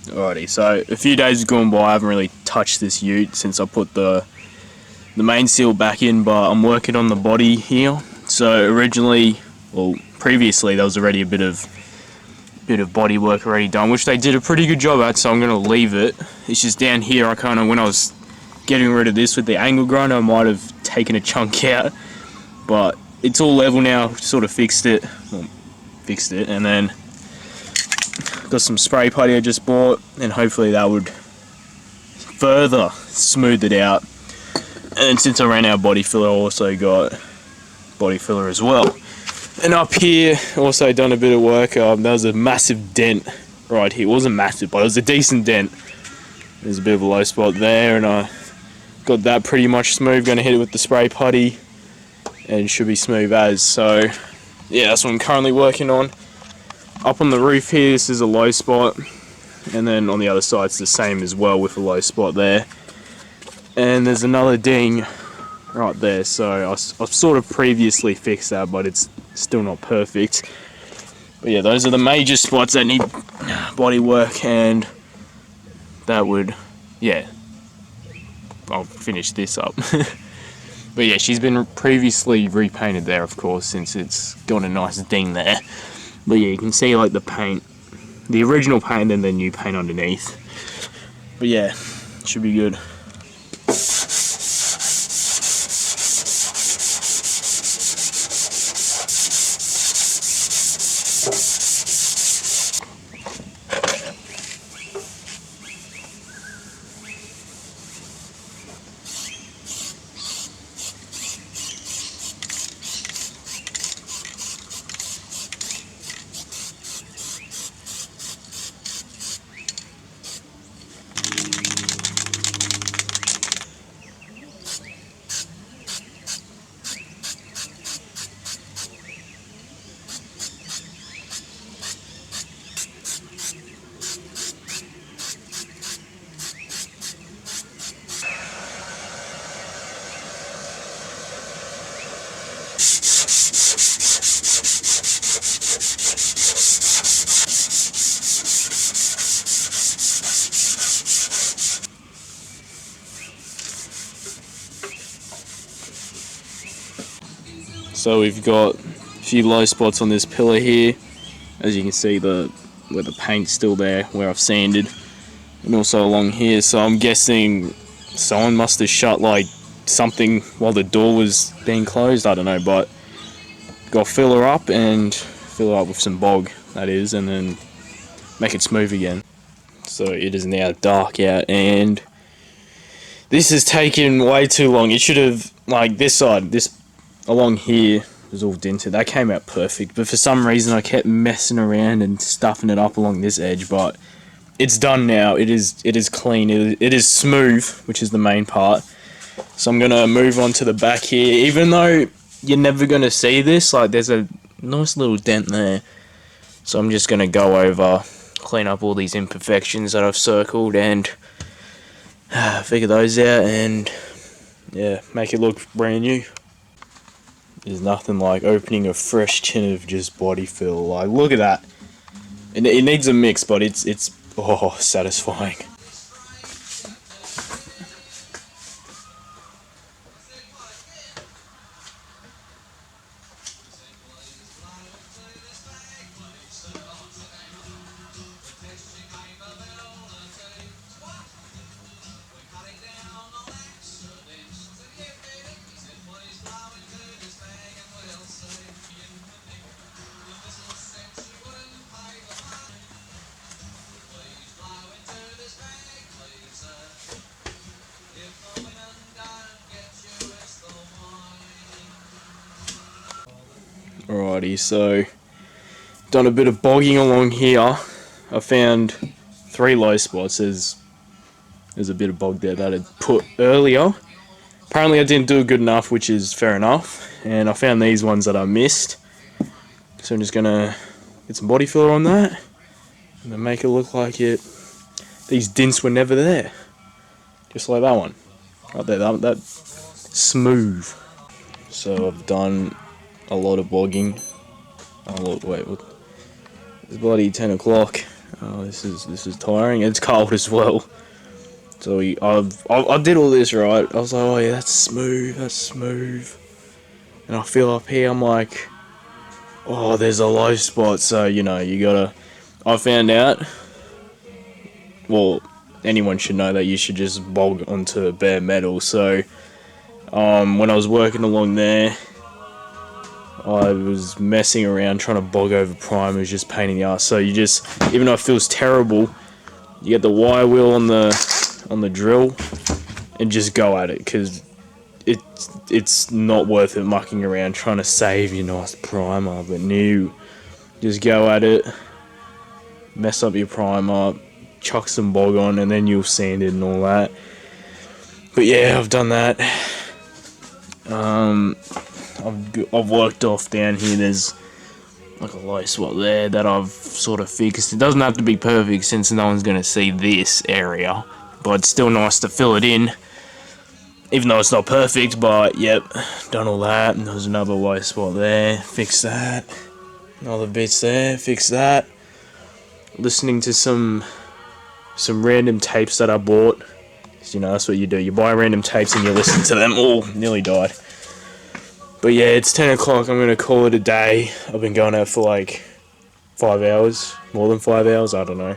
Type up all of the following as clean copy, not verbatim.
Alrighty, so a few days have gone by. I haven't really touched this ute since I put the main seal back in, but I'm working on the body here. So originally, well, previously there was already a bit of body work already done, which they did a pretty good job at. So I'm gonna leave it. It's just down here. I kind of, when I was getting rid of this with the angle grinder, I might have taken a chunk out, but it's all level now. Sort of fixed it, and then got some spray putty I just bought, and hopefully that would further smooth it out. And since I ran out of body filler, I also got body filler as well. And up here, also done a bit of work. There was a massive dent right here. It wasn't massive, but it was a decent dent. There's a bit of a low spot there, and I got that pretty much smooth. Going to hit it with the spray putty, and it should be smooth as. So yeah, that's what I'm currently working on. Up on the roof here, this is a low spot, and then on the other side it's the same as well with a low spot there. And there's another ding right there, so I've sort of previously fixed that, but it's still not perfect. But yeah, those are the major spots that need body work, and that would, yeah, I'll finish this up. But yeah, she's been previously repainted there, of course, since it's got a nice ding there. But yeah, you can see like the paint, the original paint and the new paint underneath. But yeah, should be good. So we've got a few low spots on this pillar here. As you can see, where the paint's still there, where I've sanded, and also along here. So I'm guessing someone must have shut like something while the door was being closed. I don't know, but got filler up with some bog, that is, and then make it smooth again. So it is now dark out, and this has taken way too long. It should have, like this side, this along here was all dented. That came out perfect, but for some reason I kept messing around and stuffing it up along this edge. But it's done now. It is clean. It is smooth, which is the main part. So I'm gonna move on to the back here. Even though you're never gonna see this, like there's a nice little dent there. So I'm just gonna go over, clean up all these imperfections that I've circled, and figure those out, and yeah, make it look brand new. There's nothing like opening a fresh tin of just body fill. Like, look at that. It needs a mix, but it's satisfying. Alrighty, so done a bit of bogging along here. I found 3 low spots. There's a bit of bog there that I'd put earlier. Apparently I didn't do it good enough, which is fair enough. And I found these ones that I missed. So I'm just gonna get some body filler on that, and then make it look like these dints were never there. Just like that one. Right there, that's smooth. So I've done a lot of bogging. Wait, it's bloody 10 o'clock. Oh, this is tiring. It's cold as well. So I did all this right. I was like, oh yeah, that's smooth. And I feel up here, I'm like, oh, there's a low spot. So you know, you gotta. I found out. Well, anyone should know that you should just bog onto bare metal. So when I was working along there, I was messing around trying to bog over prime. It was just pain in the ass. So you just, even though it feels terrible, you get the wire wheel on the drill and just go at it, because it's not worth it mucking around trying to save your nice primer. But new, just go at it, mess up your primer, chuck some bog on, and then you'll sand it and all that. But yeah, I've done that. I've worked off down here. There's like a low spot there that I've sort of fixed. It doesn't have to be perfect since no one's going to see this area, but it's still nice to fill it in, even though it's not perfect. But yep, done all that. And there's another low spot there, fix that. Another bits there, fix that. Listening to some random tapes that I bought. You know, that's what you do. You buy random tapes and you listen to them. Oh, nearly died. But yeah, it's 10 o'clock. I'm going to call it a day. I've been going out for like 5 hours. More than 5 hours, I don't know.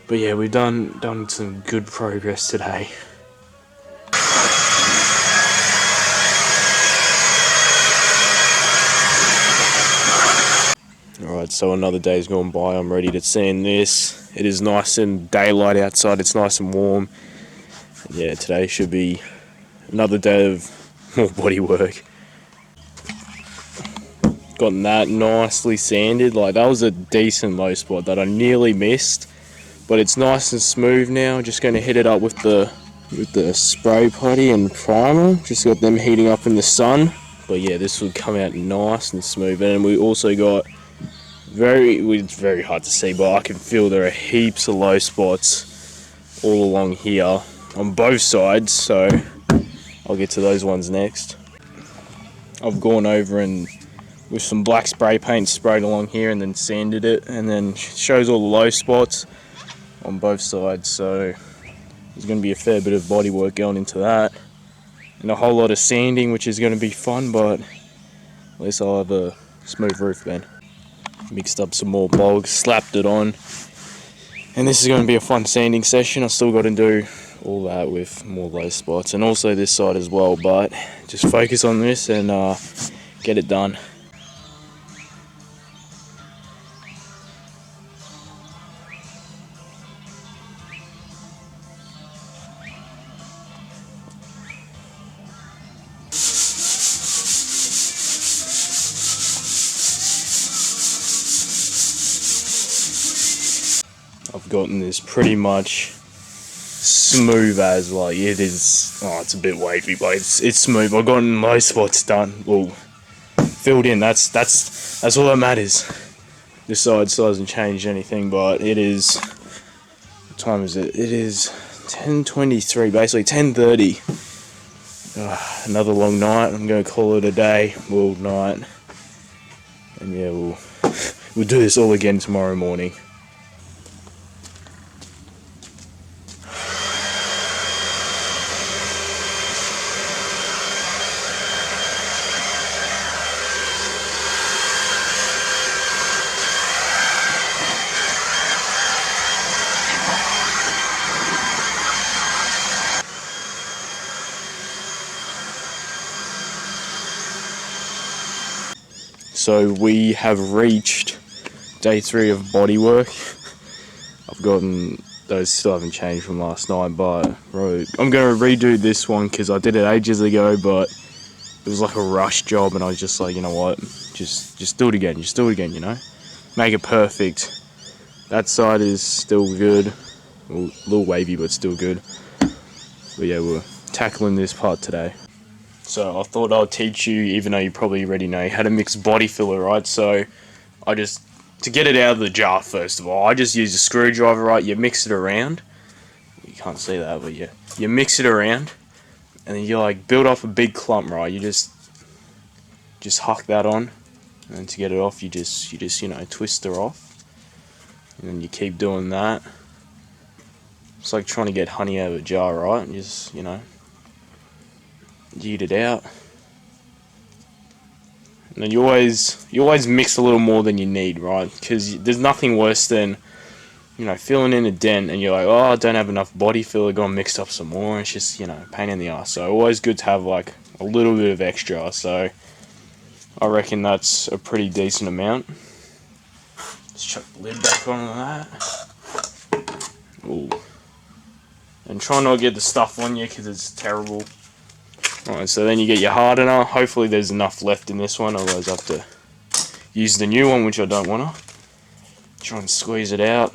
But yeah, we've done some good progress today. Alright, so another day's gone by. I'm ready to sand this. It is nice and daylight outside. It's nice and warm. And yeah, today should be another day of more body work. Gotten that nicely sanded. Like, that was a decent low spot that I nearly missed, but it's nice and smooth now. Just going to hit it up with the spray putty and primer. Just got them heating up in the sun. But yeah, this will come out nice and smooth. And we also got it's very hard to see, but I can feel there are heaps of low spots all along here on both sides, so I'll get to those ones next. I've gone over and with some black spray paint sprayed along here and then sanded it, and then shows all the low spots on both sides. So there's going to be a fair bit of body work going into that, and a whole lot of sanding, which is going to be fun, but at least I'll have a smooth roof then. Mixed up some more bog, slapped it on, and this is going to be a fun sanding session. I still got to do all that with more low spots, and also this side as well, but just focus on this and get it done. I've gotten this pretty much smooth as, like, it is. Oh, it's a bit wavy, but it's smooth. I've gotten low spots done, well, filled in. That's all that matters. This side still hasn't changed anything, but it is. What time is it? It is 10:23, basically 10:30. Another long night. I'm gonna call it a day, well, night, and yeah, we'll do this all again tomorrow morning. So we have reached day 3 of bodywork. I've gotten, those still haven't changed from last night, but I'm going to redo this one because I did it ages ago, but it was like a rush job, and I was just like, you know what, just do it again, you know, make it perfect. That side is still good, well, a little wavy, but still good. But yeah, we're tackling this part today. So I thought I'd teach you, even though you probably already know, how to mix body filler, right? So to get it out of the jar, first of all, I just use a screwdriver, right? You mix it around. You can't see that, but yeah. You mix it around, and then you like build off a big clump, right? You just huck that on, and to get it off, you just you know, twist her off. And then you keep doing that. It's like trying to get honey out of a jar, right? And just, you know, yeet it out. And then you always mix a little more than you need, right? Because there's nothing worse than, you know, filling in a dent and you're like, oh, I don't have enough body filler, go and mix up some more. It's just, you know, pain in the ass. So always good to have like a little bit of extra. So I reckon that's a pretty decent amount. Let's chuck the lid back on that. Ooh. And try not to get the stuff on you because it's terrible. Alright, so then you get your hardener. Hopefully there's enough left in this one, otherwise I have to use the new one, which I don't want to. Try and squeeze it out.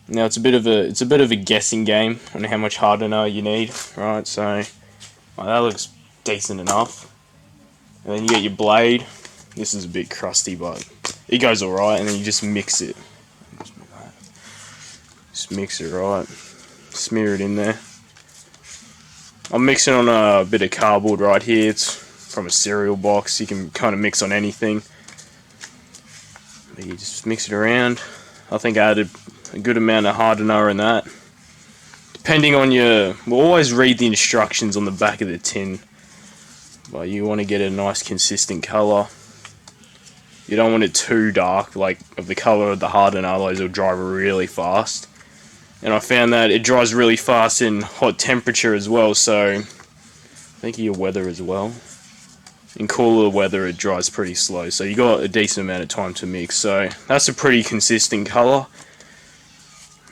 Now it's a bit of a guessing game on how much hardener you need, right? So that looks decent enough. And then you get your blade. This is a bit crusty, but it goes alright. And then you just mix it. Just mix it right. Smear it in there. I'm mixing on a bit of cardboard right here. It's from a cereal box. You can kind of mix on anything. But you just mix it around. I think I added a good amount of hardener in that. Depending on we'll always read the instructions on the back of the tin. But you want to get a nice consistent colour. You don't want it too dark, like of the colour of the hardener, otherwise it'll dry really fast. And I found that it dries really fast in hot temperature as well, so think of your weather as well. In cooler weather it dries pretty slow, so you got a decent amount of time to mix. So that's a pretty consistent colour.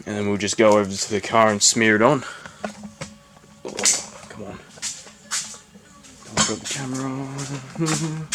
And then we'll just go over to the car and smear it on. Oh, come on. Don't drop the camera on.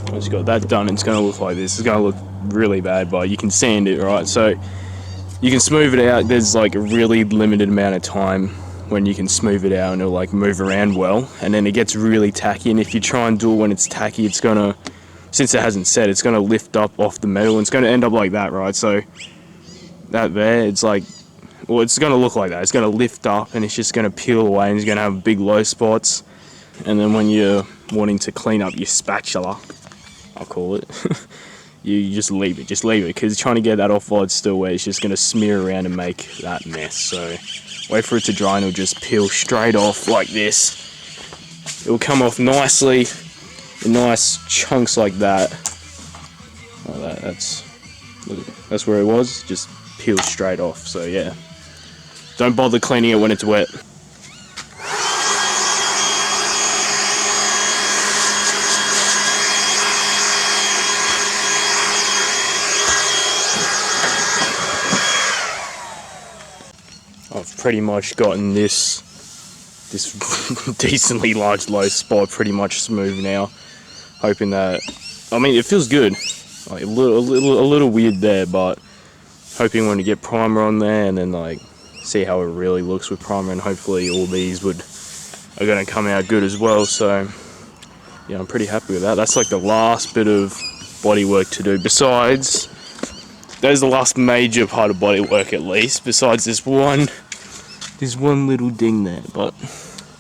Once you got that done, it's going to look like this. It's going to look really bad, but you can sand it, right? So you can smooth it out. There's like a really limited amount of time when you can smooth it out and it'll like move around well, and then it gets really tacky. And if you try and do it when it's tacky, it's gonna, since it hasn't set, it's gonna lift up off the metal and it's gonna end up like that, right? So that there, it's like, well, it's gonna look like that. It's gonna lift up and it's just gonna peel away and it's gonna have big low spots. And then when you're wanting to clean up your spatula, I'll call it, you just leave it, because trying to get that off while it's still wet, it's just going to smear around and make that mess. So wait for it to dry and it'll just peel straight off like this. It will come off nicely in nice chunks like that. Like that's where it was, just peel straight off. So yeah, don't bother cleaning it when it's wet. I've pretty much gotten this decently large low spot pretty much smooth now. Hoping that, I mean, it feels good. Like a little weird there, but hoping when you get primer on there and then like see how it really looks with primer, and hopefully all these are going to come out good as well. So yeah, I'm pretty happy with that. That's like the last bit of body work to do. Besides, there's the last major part of body work at least. Besides this one little ding there, but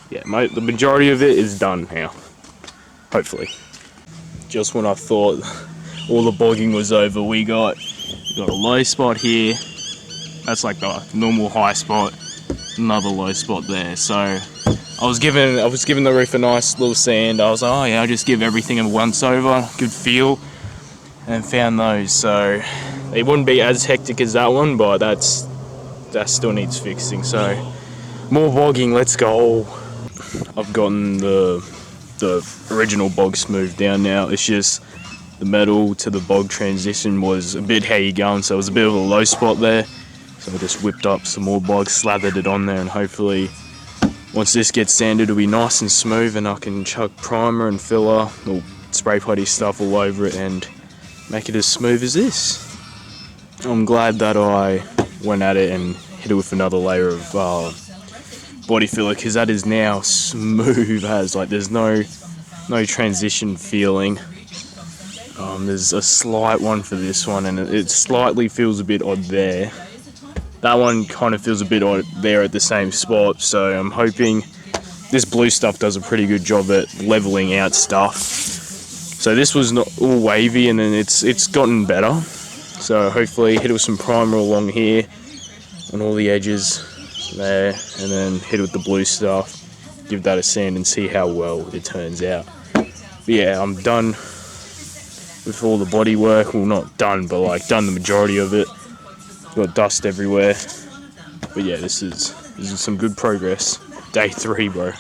yeah, the majority of it is done now. Hopefully. Just when I thought all the bogging was over, we got a low spot here. That's like the normal high spot. Another low spot there. So I was giving the roof a nice little sand. I was like, oh yeah, I'll just give everything a once over, good feel, and found those. So it wouldn't be as hectic as that one, but that still needs fixing. So more bogging, let's go. I've gotten the original bog smoothed down now. It's just the metal to the bog transition was a bit heavy going, so it was a bit of a low spot there. So I just whipped up some more bog, slathered it on there, and hopefully once this gets sanded it'll be nice and smooth and I can chuck primer and filler or spray putty stuff all over it and make it as smooth as this. I'm glad that I went at it and hit it with another layer of body filler, because that is now smooth as, like, there's no transition feeling. There's a slight one for this one, and it slightly feels a bit odd there. That one kind of feels a bit odd there at the same spot, so I'm hoping this blue stuff does a pretty good job at leveling out stuff. So this was not all wavy, and then it's gotten better. So hopefully hit it with some primer along here on all the edges there, and then hit it with the blue stuff, give that a sand and see how well it turns out. But yeah, I'm done with all the body work. Well, not done, but like done the majority of it. Got dust everywhere. But yeah, this is some good progress. Day 3, bro.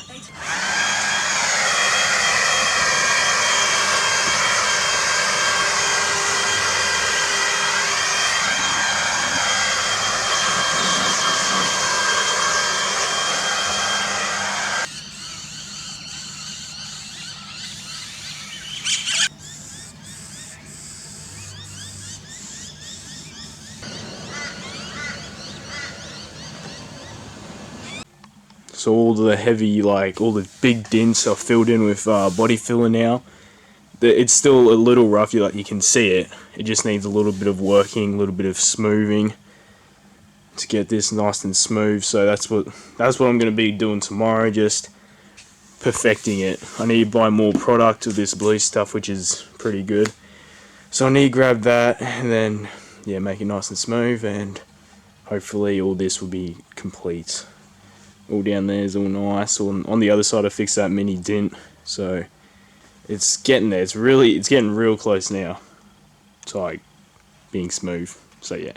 So all the heavy, like all the big dents are filled in with body filler now. It's still a little rough, you can see it. It just needs a little bit of working, a little bit of smoothing to get this nice and smooth. So that's what I'm going to be doing tomorrow, just perfecting it. I need to buy more product of this blue stuff, which is pretty good. So I need to grab that and then, yeah, make it nice and smooth, and hopefully all this will be complete. All down there is all nice. On the other side I fixed that mini dent, so it's getting there. It's getting real close now to like being smooth. So yeah.